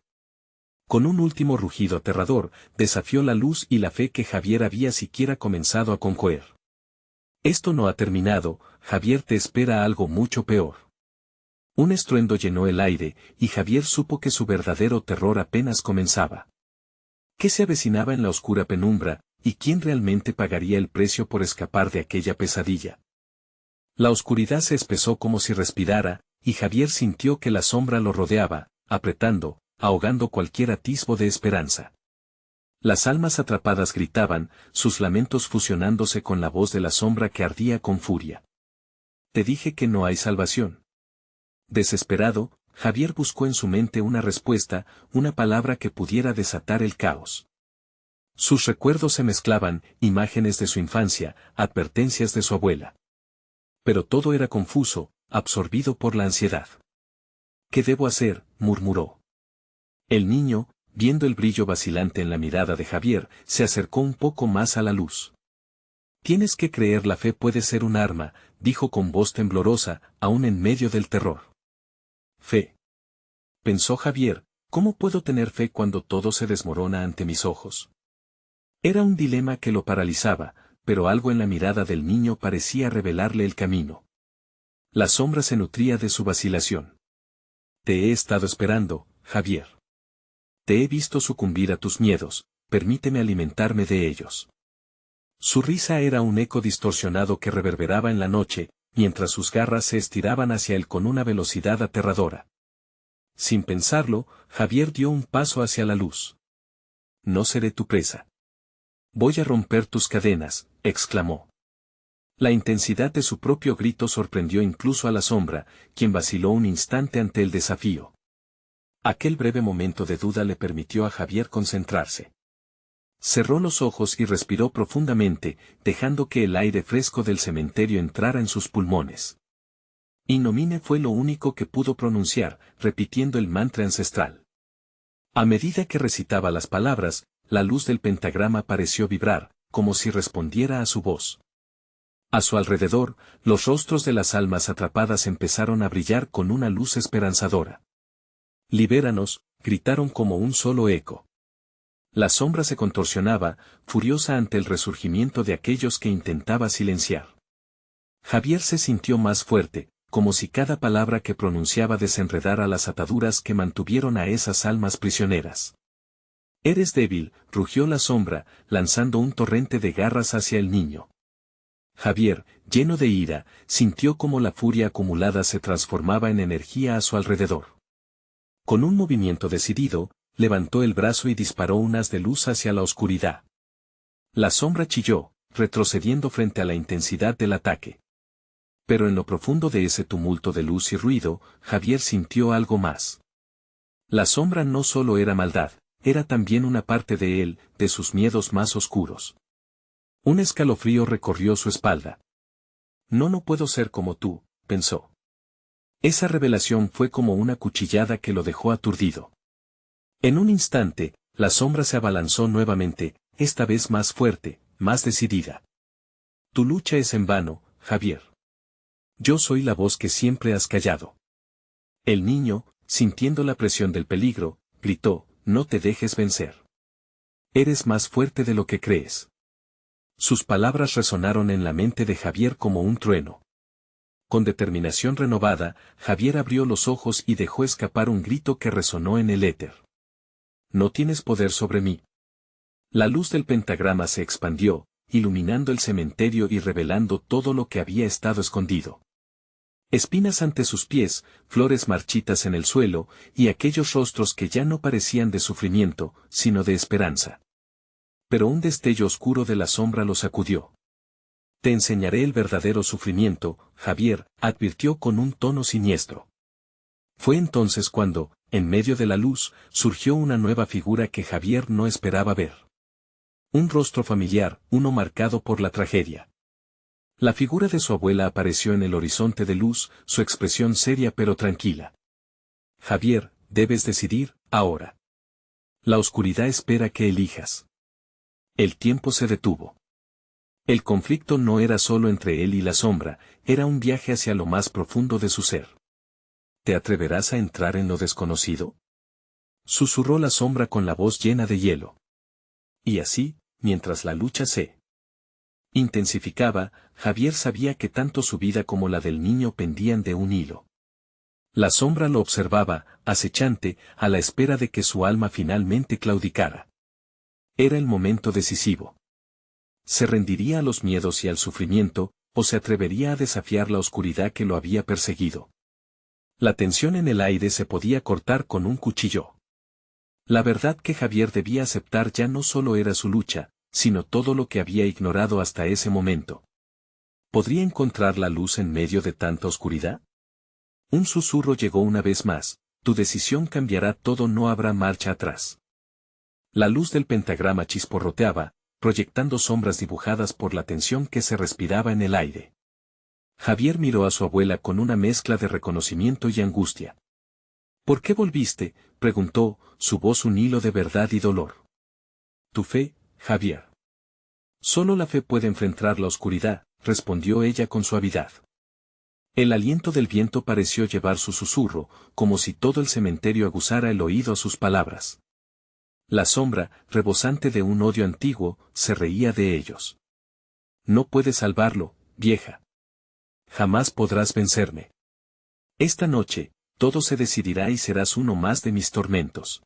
Con un último rugido aterrador, desafió la luz y la fe que Javier había siquiera comenzado a concoer. Esto no ha terminado, Javier, te espera algo mucho peor. Un estruendo llenó el aire, y Javier supo que su verdadero terror apenas comenzaba. ¿Qué se avecinaba en la oscura penumbra, y quién realmente pagaría el precio por escapar de aquella pesadilla? La oscuridad se espesó como si respirara, y Javier sintió que la sombra lo rodeaba, apretando, ahogando cualquier atisbo de esperanza. Las almas atrapadas gritaban, sus lamentos fusionándose con la voz de la sombra que ardía con furia. Te dije que no hay salvación. Desesperado, Javier buscó en su mente una respuesta, una palabra que pudiera desatar el caos. Sus recuerdos se mezclaban, imágenes de su infancia, advertencias de su abuela. Pero todo era confuso, absorbido por la ansiedad. ¿Qué debo hacer?, murmuró. El niño, viendo el brillo vacilante en la mirada de Javier, se acercó un poco más a la luz. Tienes que creer, la fe puede ser un arma, dijo con voz temblorosa, aún en medio del terror. Fe. Pensó Javier, ¿cómo puedo tener fe cuando todo se desmorona ante mis ojos? Era un dilema que lo paralizaba, pero algo en la mirada del niño parecía revelarle el camino. La sombra se nutría de su vacilación. Te he estado esperando, Javier. Te he visto sucumbir a tus miedos, permíteme alimentarme de ellos. Su risa era un eco distorsionado que reverberaba en la noche, mientras sus garras se estiraban hacia él con una velocidad aterradora. Sin pensarlo, Javier dio un paso hacia la luz. No seré tu presa. Voy a romper tus cadenas, exclamó. La intensidad de su propio grito sorprendió incluso a la sombra, quien vaciló un instante ante el desafío. Aquel breve momento de duda le permitió a Javier concentrarse. Cerró los ojos y respiró profundamente, dejando que el aire fresco del cementerio entrara en sus pulmones. Innomine fue lo único que pudo pronunciar, repitiendo el mantra ancestral. A medida que recitaba las palabras, la luz del pentagrama pareció vibrar, como si respondiera a su voz. A su alrededor, los rostros de las almas atrapadas empezaron a brillar con una luz esperanzadora. «Libéranos», gritaron como un solo eco. La sombra se contorsionaba, furiosa ante el resurgimiento de aquellos que intentaba silenciar. Javier se sintió más fuerte, como si cada palabra que pronunciaba desenredara las ataduras que mantuvieron a esas almas prisioneras. «Eres débil», rugió la sombra, lanzando un torrente de garras hacia el niño. Javier, lleno de ira, sintió como la furia acumulada se transformaba en energía a su alrededor. Con un movimiento decidido, levantó el brazo y disparó un haz de luz hacia la oscuridad. La sombra chilló, retrocediendo frente a la intensidad del ataque. Pero en lo profundo de ese tumulto de luz y ruido, Javier sintió algo más. La sombra no solo era maldad, era también una parte de él, de sus miedos más oscuros. Un escalofrío recorrió su espalda. No puedo ser como tú, pensó. Esa revelación fue como una cuchillada que lo dejó aturdido. En un instante, la sombra se abalanzó nuevamente, esta vez más fuerte, más decidida. Tu lucha es en vano, Javier. Yo soy la voz que siempre has callado. El niño, sintiendo la presión del peligro, gritó, no te dejes vencer. Eres más fuerte de lo que crees. Sus palabras resonaron en la mente de Javier como un trueno. Con determinación renovada, Javier abrió los ojos y dejó escapar un grito que resonó en el éter. No tienes poder sobre mí. La luz del pentagrama se expandió, iluminando el cementerio y revelando todo lo que había estado escondido. Espinas ante sus pies, flores marchitas en el suelo, y aquellos rostros que ya no parecían de sufrimiento, sino de esperanza. Pero un destello oscuro de la sombra lo sacudió. Te enseñaré el verdadero sufrimiento, Javier, advirtió con un tono siniestro. Fue entonces cuando, en medio de la luz, surgió una nueva figura que Javier no esperaba ver. Un rostro familiar, uno marcado por la tragedia. La figura de su abuela apareció en el horizonte de luz, su expresión seria pero tranquila. Javier, debes decidir, ahora. La oscuridad espera que elijas. El tiempo se detuvo. El conflicto no era solo entre él y la sombra, era un viaje hacia lo más profundo de su ser. ¿Te atreverás a entrar en lo desconocido? Susurró la sombra con la voz llena de hielo. Y así, mientras la lucha se intensificaba, Javier sabía que tanto su vida como la del niño pendían de un hilo. La sombra lo observaba, acechante, a la espera de que su alma finalmente claudicara. Era el momento decisivo. ¿Se rendiría a los miedos y al sufrimiento, o se atrevería a desafiar la oscuridad que lo había perseguido? La tensión en el aire se podía cortar con un cuchillo. La verdad que Javier debía aceptar ya no solo era su lucha, sino todo lo que había ignorado hasta ese momento. ¿Podría encontrar la luz en medio de tanta oscuridad? Un susurro llegó una vez más, tu decisión cambiará todo, no habrá marcha atrás. La luz del pentagrama chisporroteaba, proyectando sombras dibujadas por la tensión que se respiraba en el aire. Javier miró a su abuela con una mezcla de reconocimiento y angustia. ¿Por qué volviste?, preguntó, su voz un hilo de verdad y dolor. Tu fe, Javier. Solo la fe puede enfrentar la oscuridad, respondió ella con suavidad. El aliento del viento pareció llevar su susurro, como si todo el cementerio aguzara el oído a sus palabras. La sombra, rebosante de un odio antiguo, se reía de ellos. No puedes salvarlo, vieja. Jamás podrás vencerme. Esta noche, todo se decidirá y serás uno más de mis tormentos.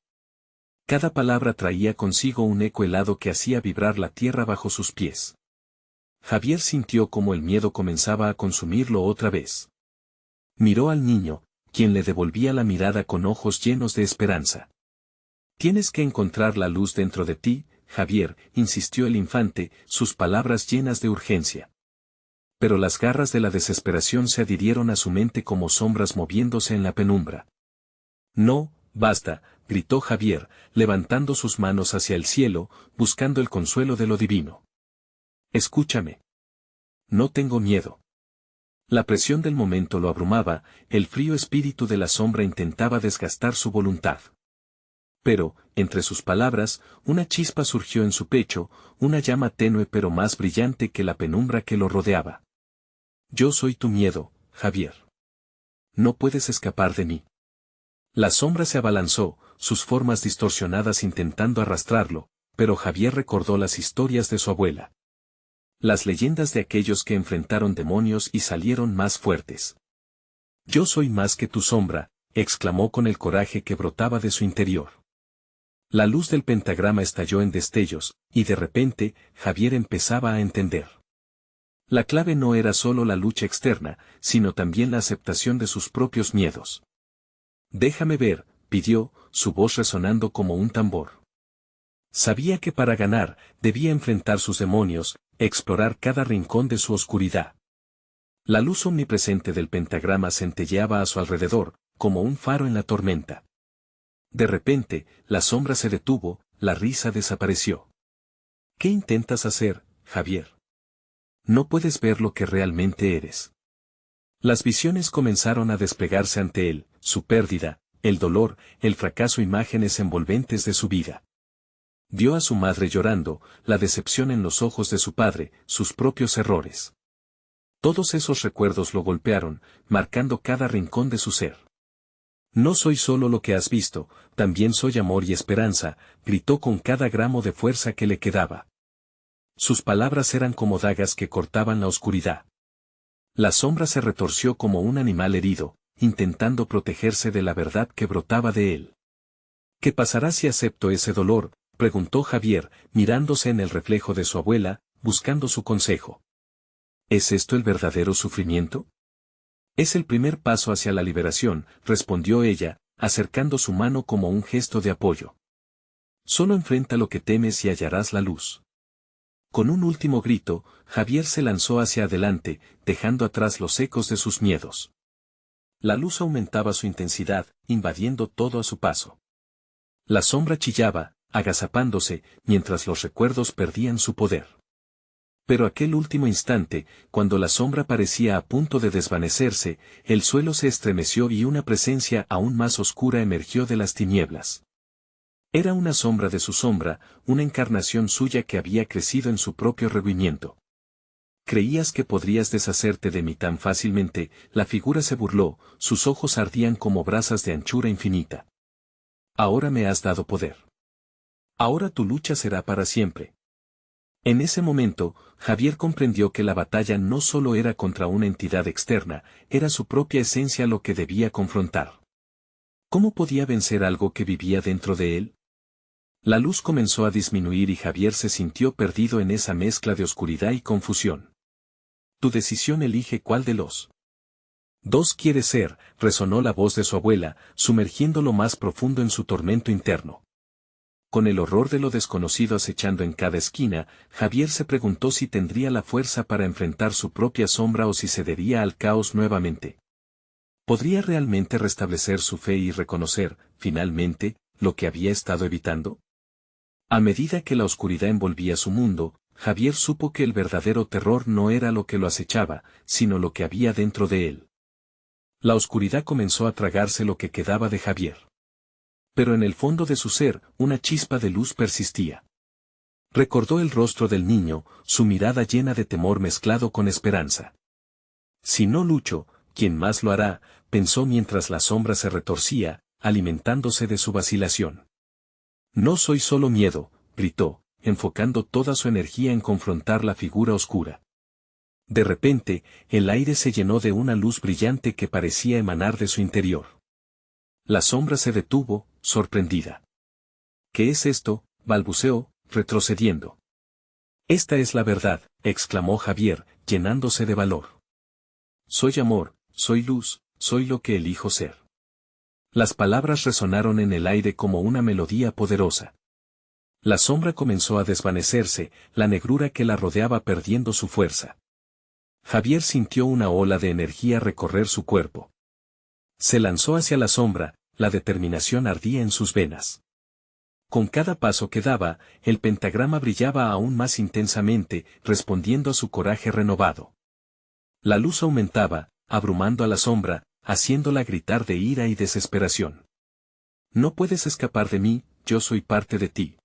Cada palabra traía consigo un eco helado que hacía vibrar la tierra bajo sus pies. Javier sintió como el miedo comenzaba a consumirlo otra vez. Miró al niño, quien le devolvía la mirada con ojos llenos de esperanza. Tienes que encontrar la luz dentro de ti, Javier, insistió el infante, sus palabras llenas de urgencia. Pero las garras de la desesperación se adhirieron a su mente como sombras moviéndose en la penumbra. No, basta, gritó Javier, levantando sus manos hacia el cielo, buscando el consuelo de lo divino. Escúchame. No tengo miedo. La presión del momento lo abrumaba, el frío espíritu de la sombra intentaba desgastar su voluntad. Pero, entre sus palabras, una chispa surgió en su pecho, una llama tenue pero más brillante que la penumbra que lo rodeaba. Yo soy tu miedo, Javier. No puedes escapar de mí. La sombra se abalanzó, sus formas distorsionadas intentando arrastrarlo, pero Javier recordó las historias de su abuela. Las leyendas de aquellos que enfrentaron demonios y salieron más fuertes. Yo soy más que tu sombra, exclamó con el coraje que brotaba de su interior. La luz del pentagrama estalló en destellos, y de repente, Javier empezaba a entender. La clave no era solo la lucha externa, sino también la aceptación de sus propios miedos. Déjame ver, pidió, su voz resonando como un tambor. Sabía que para ganar, debía enfrentar sus demonios, explorar cada rincón de su oscuridad. La luz omnipresente del pentagrama centelleaba a su alrededor, como un faro en la tormenta. De repente, la sombra se detuvo, la risa desapareció. ¿Qué intentas hacer, Javier? No puedes ver lo que realmente eres. Las visiones comenzaron a desplegarse ante él, su pérdida, el dolor, el fracaso, imágenes envolventes de su vida. Vio a su madre llorando, la decepción en los ojos de su padre, sus propios errores. Todos esos recuerdos lo golpearon, marcando cada rincón de su ser. No soy solo lo que has visto, también soy amor y esperanza, gritó con cada gramo de fuerza que le quedaba. Sus palabras eran como dagas que cortaban la oscuridad. La sombra se retorció como un animal herido, intentando protegerse de la verdad que brotaba de él. ¿Qué pasará si acepto ese dolor?, preguntó Javier, mirándose en el reflejo de su abuela, buscando su consejo. ¿Es esto el verdadero sufrimiento? Es el primer paso hacia la liberación, respondió ella, acercando su mano como un gesto de apoyo. Solo enfrenta lo que temes y hallarás la luz. Con un último grito, Javier se lanzó hacia adelante, dejando atrás los ecos de sus miedos. La luz aumentaba su intensidad, invadiendo todo a su paso. La sombra chillaba, agazapándose, mientras los recuerdos perdían su poder. Pero aquel último instante, cuando la sombra parecía a punto de desvanecerse, el suelo se estremeció y una presencia aún más oscura emergió de las tinieblas. Era una sombra de su sombra, una encarnación suya que había crecido en su propio rehuimiento. ¿Creías que podrías deshacerte de mí tan fácilmente? La figura se burló, sus ojos ardían como brasas de anchura infinita. Ahora me has dado poder. Ahora tu lucha será para siempre. En ese momento, Javier comprendió que la batalla no solo era contra una entidad externa, era su propia esencia lo que debía confrontar. ¿Cómo podía vencer algo que vivía dentro de él? La luz comenzó a disminuir y Javier se sintió perdido en esa mezcla de oscuridad y confusión. Tu decisión elige cuál de los dos quieres ser, resonó la voz de su abuela, sumergiéndolo más profundo en su tormento interno. Con el horror de lo desconocido acechando en cada esquina, Javier se preguntó si tendría la fuerza para enfrentar su propia sombra o si cedería al caos nuevamente. ¿Podría realmente restablecer su fe y reconocer, finalmente, lo que había estado evitando? A medida que la oscuridad envolvía su mundo, Javier supo que el verdadero terror no era lo que lo acechaba, sino lo que había dentro de él. La oscuridad comenzó a tragarse lo que quedaba de Javier. Pero en el fondo de su ser, una chispa de luz persistía. Recordó el rostro del niño, su mirada llena de temor mezclado con esperanza. Si no lucho, ¿quién más lo hará?, pensó mientras la sombra se retorcía, alimentándose de su vacilación. No soy solo miedo, gritó, enfocando toda su energía en confrontar la figura oscura. De repente, el aire se llenó de una luz brillante que parecía emanar de su interior. La sombra se detuvo, sorprendida. ¿Qué es esto?, balbuceó, retrocediendo. Esta es la verdad, exclamó Javier, llenándose de valor. Soy amor, soy luz, soy lo que elijo ser. Las palabras resonaron en el aire como una melodía poderosa. La sombra comenzó a desvanecerse, la negrura que la rodeaba perdiendo su fuerza. Javier sintió una ola de energía recorrer su cuerpo. Se lanzó hacia la sombra, la determinación ardía en sus venas. Con cada paso que daba, el pentagrama brillaba aún más intensamente, respondiendo a su coraje renovado. La luz aumentaba, abrumando a la sombra, haciéndola gritar de ira y desesperación. No puedes escapar de mí, yo soy parte de ti.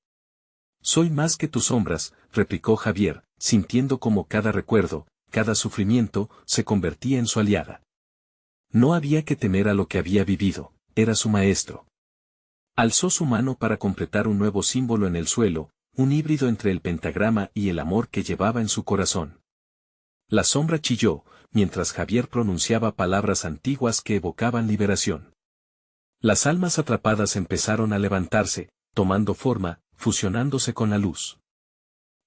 Soy más que tus sombras, replicó Javier, sintiendo como cada recuerdo, cada sufrimiento, se convertía en su aliada. No había que temer a lo que había vivido, era su maestro. Alzó su mano para completar un nuevo símbolo en el suelo, un híbrido entre el pentagrama y el amor que llevaba en su corazón. La sombra chilló, mientras Javier pronunciaba palabras antiguas que evocaban liberación. Las almas atrapadas empezaron a levantarse, tomando forma, fusionándose con la luz.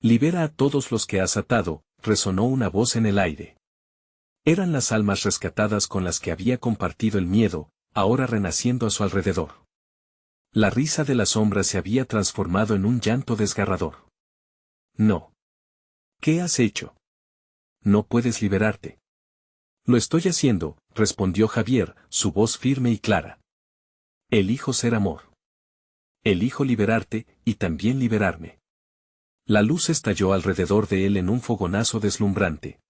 Libera a todos los que has atado, resonó una voz en el aire. Eran las almas rescatadas con las que había compartido el miedo, ahora renaciendo a su alrededor. La risa de la sombra se había transformado en un llanto desgarrador. No. ¿Qué has hecho? No puedes liberarte. Lo estoy haciendo, respondió Javier, su voz firme y clara. Elijo ser amor. Elijo liberarte, y también liberarme. La luz estalló alrededor de él en un fogonazo deslumbrante.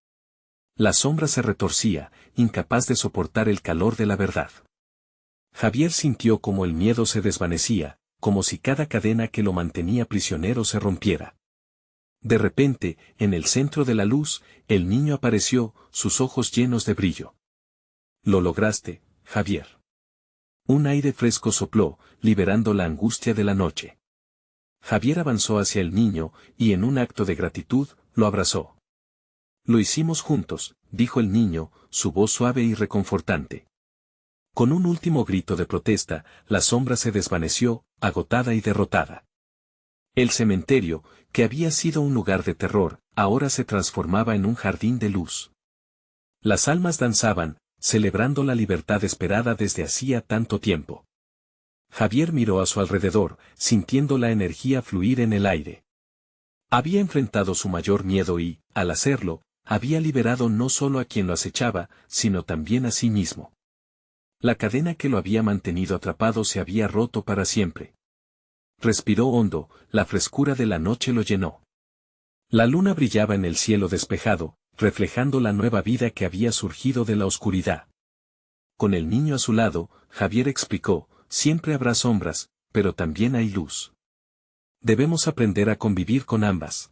La sombra se retorcía, incapaz de soportar el calor de la verdad. Javier sintió como el miedo se desvanecía, como si cada cadena que lo mantenía prisionero se rompiera. De repente, en el centro de la luz, el niño apareció, sus ojos llenos de brillo. Lo lograste, Javier. Un aire fresco sopló, liberando la angustia de la noche. Javier avanzó hacia el niño, y en un acto de gratitud, lo abrazó. Lo hicimos juntos, dijo el niño, su voz suave y reconfortante. Con un último grito de protesta, la sombra se desvaneció, agotada y derrotada. El cementerio, que había sido un lugar de terror, ahora se transformaba en un jardín de luz. Las almas danzaban, celebrando la libertad esperada desde hacía tanto tiempo. Javier miró a su alrededor, sintiendo la energía fluir en el aire. Había enfrentado su mayor miedo y, al hacerlo, había liberado no solo a quien lo acechaba, sino también a sí mismo. La cadena que lo había mantenido atrapado se había roto para siempre. Respiró hondo, la frescura de la noche lo llenó. La luna brillaba en el cielo despejado, reflejando la nueva vida que había surgido de la oscuridad. Con el niño a su lado, Javier explicó, siempre habrá sombras, pero también hay luz. Debemos aprender a convivir con ambas.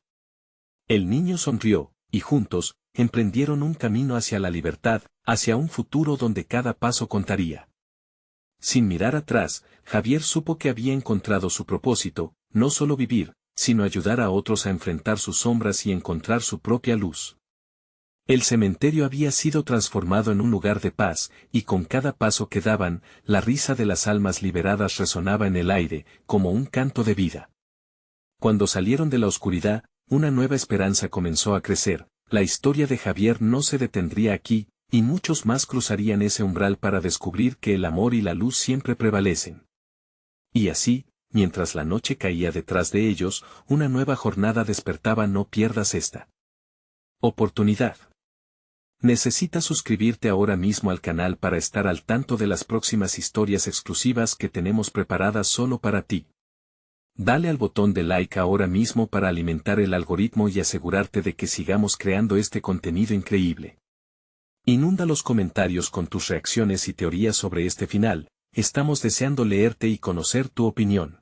El niño sonrió, y juntos, emprendieron un camino hacia la libertad, hacia un futuro donde cada paso contaría. Sin mirar atrás, Javier supo que había encontrado su propósito, no solo vivir, sino ayudar a otros a enfrentar sus sombras y encontrar su propia luz. El cementerio había sido transformado en un lugar de paz, y con cada paso que daban, la risa de las almas liberadas resonaba en el aire, como un canto de vida. Cuando salieron de la oscuridad, una nueva esperanza comenzó a crecer, la historia de Javier no se detendría aquí, y muchos más cruzarían ese umbral para descubrir que el amor y la luz siempre prevalecen. Y así, mientras la noche caía detrás de ellos, una nueva jornada despertaba. No pierdas esta oportunidad. Necesitas suscribirte ahora mismo al canal para estar al tanto de las próximas historias exclusivas que tenemos preparadas solo para ti. Dale al botón de like ahora mismo para alimentar el algoritmo y asegurarte de que sigamos creando este contenido increíble. Inunda los comentarios con tus reacciones y teorías sobre este final, estamos deseando leerte y conocer tu opinión.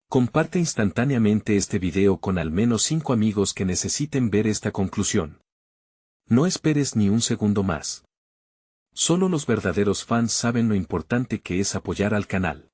Comparte instantáneamente este video con al menos 5 amigos que necesiten ver esta conclusión. No esperes ni un segundo más. Solo los verdaderos fans saben lo importante que es apoyar al canal.